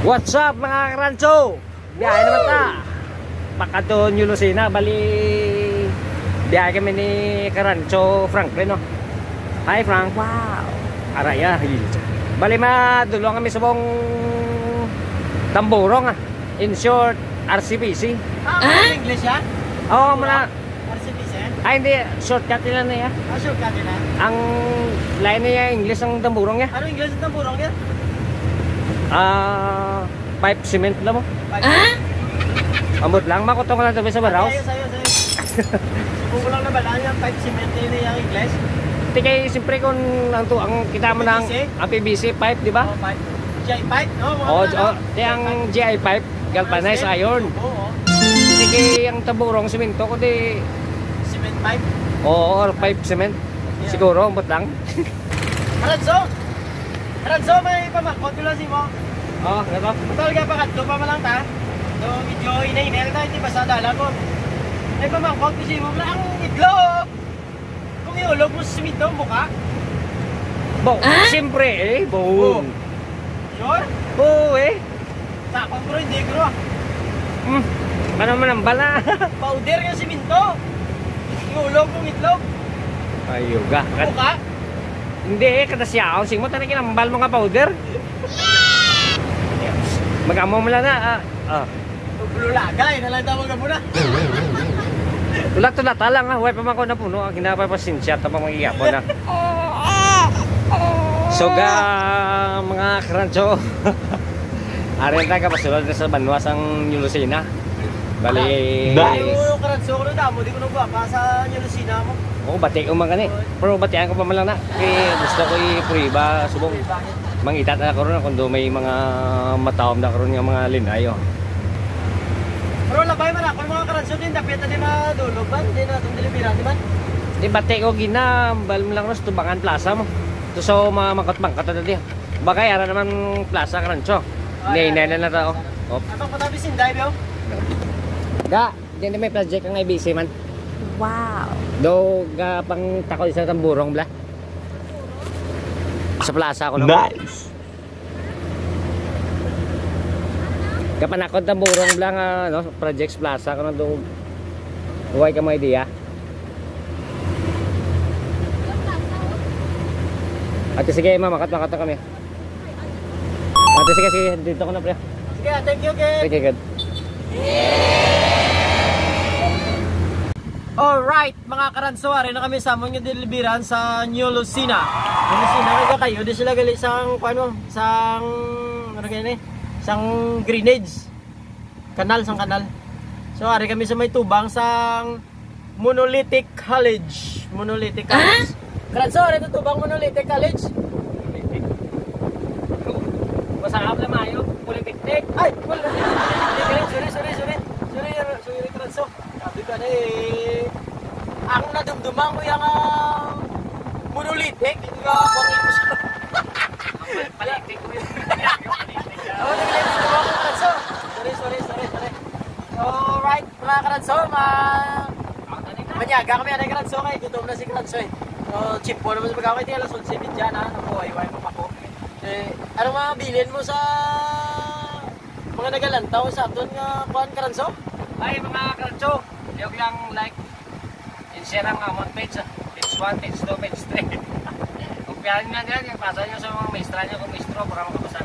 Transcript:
What's up mga karancho? Biyahe naman ta Pakato New Lucena. Bali biyahe kami ni Karancho Franklin, no? Hi Frank. Wow. Araya. Bali madulong kami sa buong Tamburong, in short RCPC. English yan? Oo, muna. RCPC? Ay hindi, shortcut nila na yan. Shortcut nila? Ang line niya English ang Tamburong niya. Ano English ang Tamburong niya? Pipe cement lang mo. Amot lang, makutong ko lang tabi sa baraw. Sayo. Subuko lang na balaan yung pipe cement yun yung English. Hindi kayo, siyempre kung ang kita mo ng ang PVC pipe, di ba? Oh, pipe. GI pipe, no? Di ang GI pipe, galvanized iron. Hindi kayo ang Tamburong simento, kundi cement pipe? Oo, pipe cement. Siguro, amot lang. Karanso, may pamakot ko lang si mo. Oo, gato. Patol ka pakatlo pa malang ta. So, medyo inainel na, hindi ba sa dala ko. May pamakot ko si mo. Ang itlog! Kung iulog mo sa simito, mukha. Bo, siyempre boom. Sure? Oo Sakot ko rin, hindi ko. Ano man ang bala? Powder yung simento. Iulog kong itlog. Ayuga. Mukha. Hindi, kada siya ako. Sing mo, tanay kinambal mo nga powder. Mag-amo mo lang na. Lulagay, nalang ka muna. Tulak-tulata lang ha. Huwag pa man ko na puno. Ang hinapay pa sinsya. Tapang mag-iyapo na. So mga karancho. Arin tayo kapasulod na sa Banwas ang New Lucena. Bali. Nice. Karancho ko na damo. Di ko nagwa pa sa New Lucena mo. Oo, bati ko man gani. Pero batihan ko pa man lang na. Kaya gusto ko i-puriba subong. Mangitat na karon kung do may mga matawam na karon nga mga linayo. Pero labay man ako mga karanso din dapat na di madulog ba? Hindi na itong deliveran, di ba? Di bati ko ginambal mo lang sa Tubangan Plaza mo. To so mangkot-mangkot na di. Bagay ara naman plaza karancho. Nay-nay na tao. Op. Atong patabi sinday biyo. Ga, di may project ang IBC man. Wow. Do ga pang takol sa Tamburong bla. Sa plaza ko naman. Nice. Kapanakod Tamburong bla nga no, projects plaza ko na do. Huwag ka mo idea. Ate sige, makat-makat na kami. Ate sige, dito ko na pre. Sige, thank you, Ken. Okay, good. Alright, mga karanso, ari na kami sa among deliveran sa New Lucena. New Lucena kaya kayo, di sila gali sang ano, sang ano kaya ni? Sang drainage. Kanal. So ari kami sa may tubang sang Monolithic College. Karanso, ari to tubang Monolithic College. Masarap na mayo, Polytechnic. Ay, sorry, karanso. Sabi ka na ang nadumduman ko yung Monolithic. Hindi ka pangin mo siya. Palitik ko yun. Sorry. Alright, mga karanso, manyaga kami na karanso kay gutom na si karanso eh. So, chimpo naman sa pagkakay, tingala sulsipid dyan ha, nabuhay-way mo ako. Anong mga bilin mo sa mga nagalantaw sa aton nga kuhan karanso? Ay mga karancho, yung lang like and share ang amon page. Page 1, page 2, page 3. Kung piyahin nga yan, yung pasa nyo sa mga maestra nyo kung maestro para makapasa.